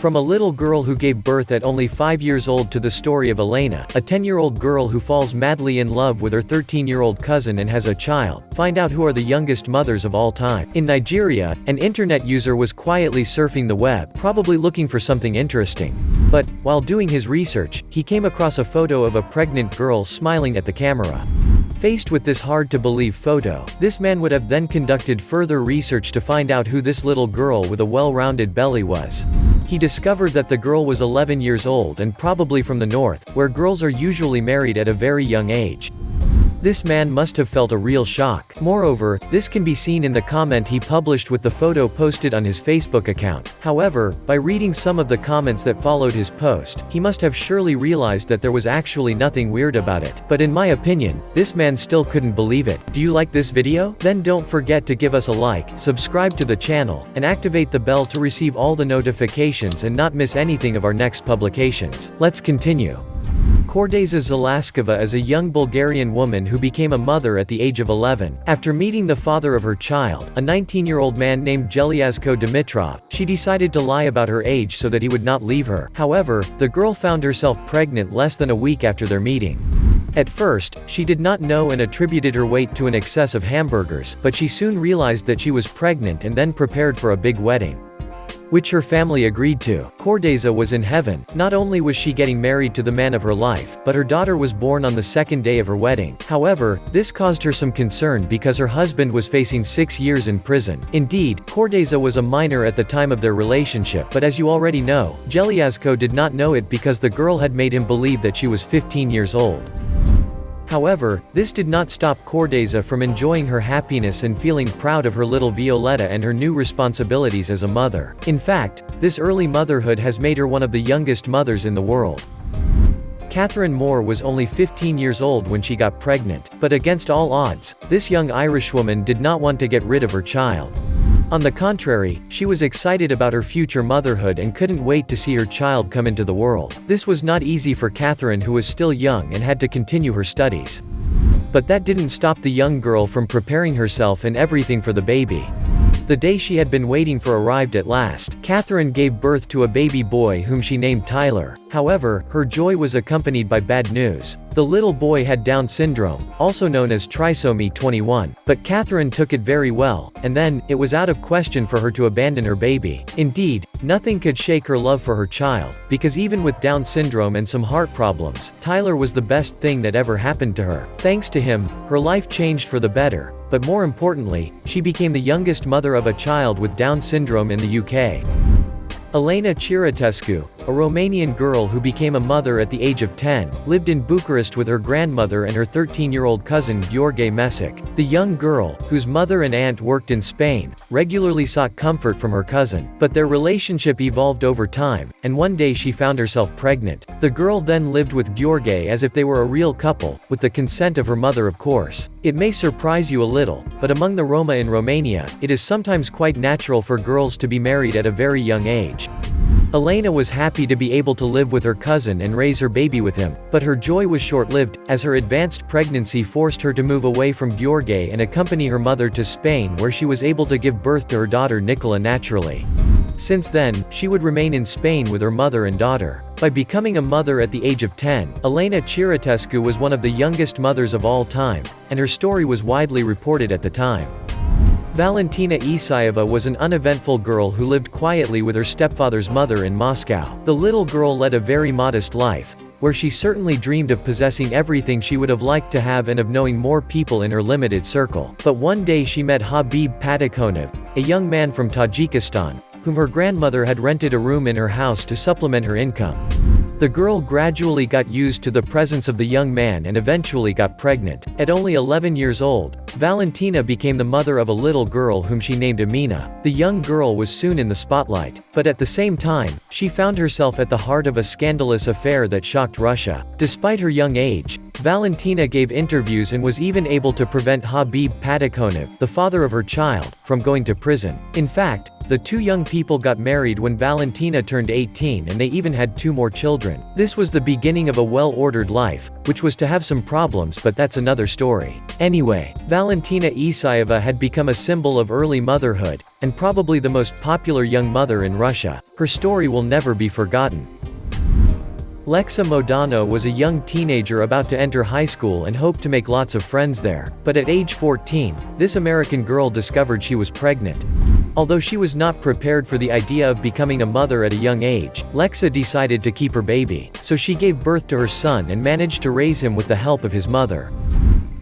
From a little girl who gave birth at only 5 years old to the story of Elena, a 10-year-old girl who falls madly in love with her 13-year-old cousin and has a child. Find out who are the youngest mothers of all time. In Nigeria, an internet user was quietly surfing the web, probably looking for something interesting. But, while doing his research, he came across a photo of a pregnant girl smiling at the camera. Faced with this hard-to-believe photo, this man would have then conducted further research to find out who this little girl with a well-rounded belly was. He discovered that the girl was 11 years old and probably from the north, where girls are usually married at a very young age. This man must have felt a real shock. Moreover, this can be seen in the comment he published with the photo posted on his Facebook account. However, by reading some of the comments that followed his post, he must have surely realized that there was actually nothing weird about it. But in my opinion, this man still couldn't believe it. Do you like this video? Then don't forget to give us a like, subscribe to the channel, and activate the bell to receive all the notifications and not miss anything of our next publications. Let's continue. Kordesa Zalaskova is a young Bulgarian woman who became a mother at the age of 11. After meeting the father of her child, a 19-year-old man named Gelyazko Dimitrov, she decided to lie about her age so that he would not leave her. However, the girl found herself pregnant less than a week after their meeting. At first, she did not know and attributed her weight to an excess of hamburgers, but she soon realized that she was pregnant and then prepared for a big wedding, which her family agreed to. Kordesa was in heaven. Not only was she getting married to the man of her life, but her daughter was born on the second day of her wedding. However, this caused her some concern because her husband was facing 6 years in prison. Indeed, Kordesa was a minor at the time of their relationship, but as you already know, Gelyazko did not know it because the girl had made him believe that she was 15 years old. However, this did not stop Kordesa from enjoying her happiness and feeling proud of her little Violetta and her new responsibilities as a mother. In fact, this early motherhood has made her one of the youngest mothers in the world. Catherine Moore was only 15 years old when she got pregnant, but against all odds, this young Irishwoman did not want to get rid of her child. On the contrary, she was excited about her future motherhood and couldn't wait to see her child come into the world. This was not easy for Catherine, who was still young and had to continue her studies. But that didn't stop the young girl from preparing herself and everything for the baby. The day she had been waiting for arrived at last. Catherine gave birth to a baby boy whom she named Tyler. However, her joy was accompanied by bad news. The little boy had Down syndrome, also known as trisomy 21. But Catherine took it very well, and then, it was out of question for her to abandon her baby. Indeed, nothing could shake her love for her child, because even with Down syndrome and some heart problems, Tyler was the best thing that ever happened to her. Thanks to him, her life changed for the better, but more importantly, she became the youngest mother of a child with Down syndrome in the UK. Elena Ciratescu, a Romanian girl who became a mother at the age of 10, lived in Bucharest with her grandmother and her 13-year-old cousin Gheorghe Mesic. The young girl, whose mother and aunt worked in Spain, regularly sought comfort from her cousin, but their relationship evolved over time, and one day she found herself pregnant. The girl then lived with Gheorghe as if they were a real couple, with the consent of her mother, of course. It may surprise you a little, but among the Roma in Romania, it is sometimes quite natural for girls to be married at a very young age. Elena was happy to be able to live with her cousin and raise her baby with him, but her joy was short-lived, as her advanced pregnancy forced her to move away from Gheorghe and accompany her mother to Spain, where she was able to give birth to her daughter Nicola naturally. Since then, she would remain in Spain with her mother and daughter. By becoming a mother at the age of 10, Elena Ciratescu was one of the youngest mothers of all time, and her story was widely reported at the time. Valentina Isayeva was an uneventful girl who lived quietly with her stepfather's mother in Moscow. The little girl led a very modest life, where she certainly dreamed of possessing everything she would have liked to have and of knowing more people in her limited circle. But one day she met Habib Patakonov, a young man from Tajikistan, whom her grandmother had rented a room in her house to supplement her income. The girl gradually got used to the presence of the young man and eventually got pregnant. At only 11 years old, Valentina became the mother of a little girl whom she named Amina. The young girl was soon in the spotlight, but at the same time, she found herself at the heart of a scandalous affair that shocked Russia. Despite her young age, Valentina gave interviews and was even able to prevent Habib Patakonov, the father of her child, from going to prison. In fact, The two young people got married when Valentina turned 18 and they even had 2 more children. This was the beginning of a well-ordered life, which was to have some problems, but that's another story. Anyway, Valentina Isaeva had become a symbol of early motherhood, and probably the most popular young mother in Russia. Her story will never be forgotten. Lexa Modano was a young teenager about to enter high school and hoped to make lots of friends there. But at age 14, this American girl discovered she was pregnant. Although she was not prepared for the idea of becoming a mother at a young age, Lexa decided to keep her baby. So she gave birth to her son and managed to raise him with the help of his mother.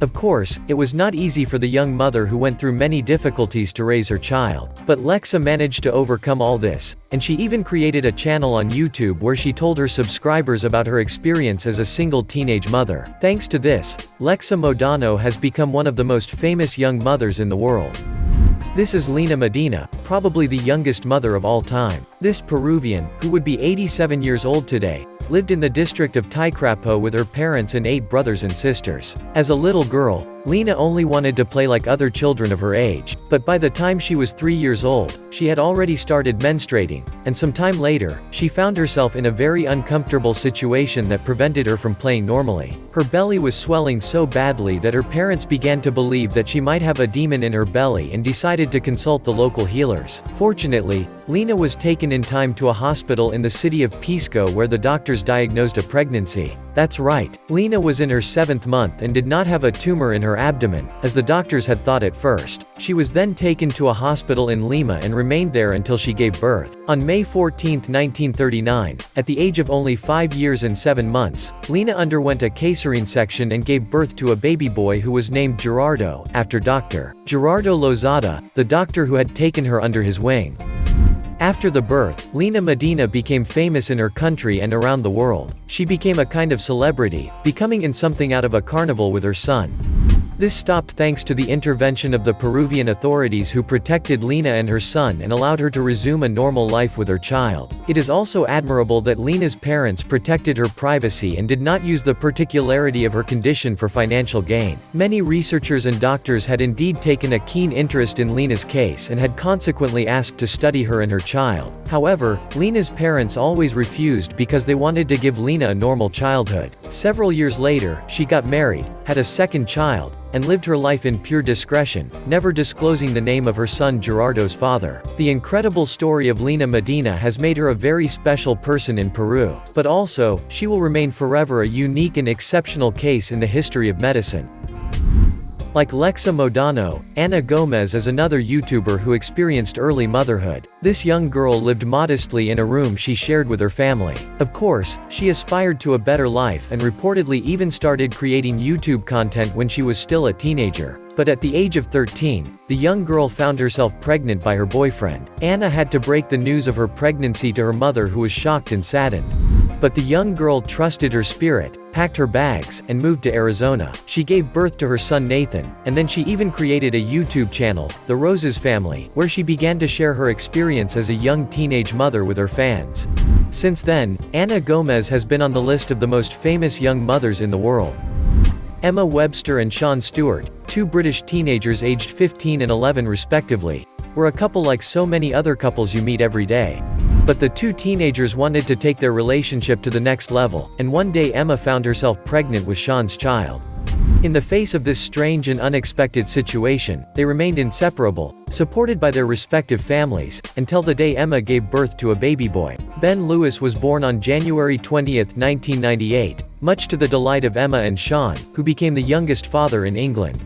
Of course, it was not easy for the young mother who went through many difficulties to raise her child. But Lexa managed to overcome all this, and she even created a channel on YouTube where she told her subscribers about her experience as a single teenage mother. Thanks to this, Lexa Modano has become one of the most famous young mothers in the world. This is Elena Medina, probably the youngest mother of all time. This Peruvian, who would be 87 years old today, lived in the district of Taikrapo with her parents and 8 brothers and sisters. As a little girl, Lena only wanted to play like other children of her age, but by the time she was 3 years old, she had already started menstruating, and some time later, she found herself in a very uncomfortable situation that prevented her from playing normally. Her belly was swelling so badly that her parents began to believe that she might have a demon in her belly and decided to consult the local healers. Fortunately, Lena was taken in time to a hospital in the city of Pisco where the doctors diagnosed a pregnancy. That's right, Lena was in her 7th month and did not have a tumor in her abdomen, as the doctors had thought at first. She was then taken to a hospital in Lima and remained there until she gave birth. On May 14, 1939, at the age of only 5 years and 7 months, Lena underwent a caesarean section and gave birth to a baby boy who was named Gerardo, after Dr. Gerardo Lozada, the doctor who had taken her under his wing. After the birth, Lena Medina became famous in her country and around the world. She became a kind of celebrity, becoming in something out of a carnival with her son. This stopped thanks to the intervention of the Peruvian authorities who protected Lena and her son and allowed her to resume a normal life with her child. It is also admirable that Lena's parents protected her privacy and did not use the particularity of her condition for financial gain. Many researchers and doctors had indeed taken a keen interest in Lena's case and had consequently asked to study her and her child. However, Lena's parents always refused because they wanted to give Lena a normal childhood. Several years later, she got married, had a second child, and lived her life in pure discretion, never disclosing the name of her son Gerardo's father. The incredible story of Lena Medina has made her a very special person in Peru, but also, she will remain forever a unique and exceptional case in the history of medicine. Like Lexa Modano, Ana Gomez is another YouTuber who experienced early motherhood. This young girl lived modestly in a room she shared with her family. Of course, she aspired to a better life and reportedly even started creating YouTube content when she was still a teenager. But at the age of 13, the young girl found herself pregnant by her boyfriend. Anna had to break the news of her pregnancy to her mother, who was shocked and saddened. But the young girl trusted her spirit, packed her bags, and moved to Arizona. She gave birth to her son Nathan, and then she even created a YouTube channel, The Roses Family, where she began to share her experience as a young teenage mother with her fans. Since then, Ana Gomez has been on the list of the most famous young mothers in the world. Emma Webster and Sean Stewart, 2 British teenagers aged 15 and 11 respectively, were a couple like so many other couples you meet every day. But the 2 teenagers wanted to take their relationship to the next level, and one day Emma found herself pregnant with Sean's child. In the face of this strange and unexpected situation, they remained inseparable, supported by their respective families, until the day Emma gave birth to a baby boy. Ben Lewis was born on January 20, 1998, much to the delight of Emma and Sean, who became the youngest father in England.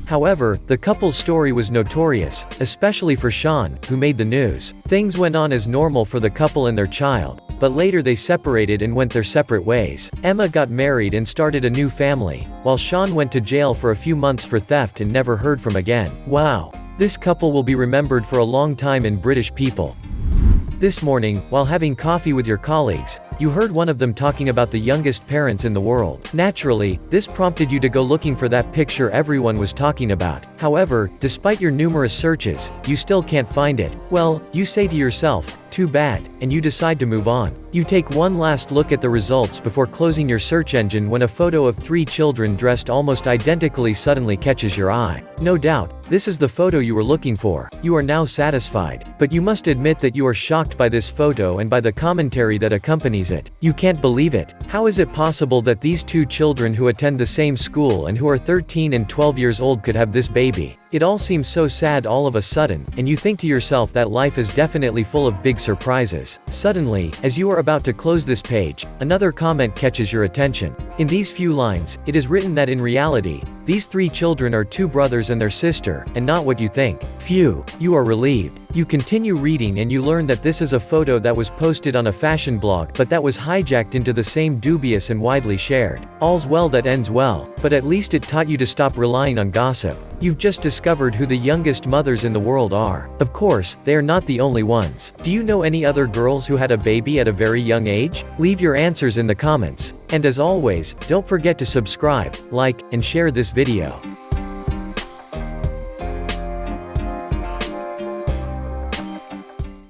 However, the couple's story was notorious, especially for Sean, who made the news. Things went on as normal for the couple and their child, but later they separated and went their separate ways. Emma got married and started a new family, while Sean went to jail for a few months for theft and never heard from again. Wow. This couple will be remembered for a long time in British people. This morning, while having coffee with your colleagues, you heard one of them talking about the youngest parents in the world. Naturally, this prompted you to go looking for that picture everyone was talking about. However, despite your numerous searches, you still can't find it. Well, you say to yourself, Too bad, and you decide to move on. You take one last look at the results before closing your search engine when a photo of 3 children dressed almost identically suddenly catches your eye. No doubt, this is the photo you were looking for. You are now satisfied. But you must admit that you are shocked by this photo and by the commentary that accompanies it. You can't believe it. How is it possible that these 2 children who attend the same school and who are 13 and 12 years old could have this baby? It all seems so sad all of a sudden, and you think to yourself that life is definitely full of big surprises. Suddenly, as you are about to close this page, another comment catches your attention. In these few lines, it is written that in reality, these 3 children are 2 brothers and their sister, and not what you think. Phew, you are relieved. You continue reading and you learn that this is a photo that was posted on a fashion blog, but that was hijacked into the same dubious and widely shared. All's well that ends well, but at least it taught you to stop relying on gossip. You've just discovered who the youngest mothers in the world are. Of course, they are not the only ones. Do you know any other girls who had a baby at a very young age? Leave your answers in the comments. And as always, don't forget to subscribe, like, and share this video.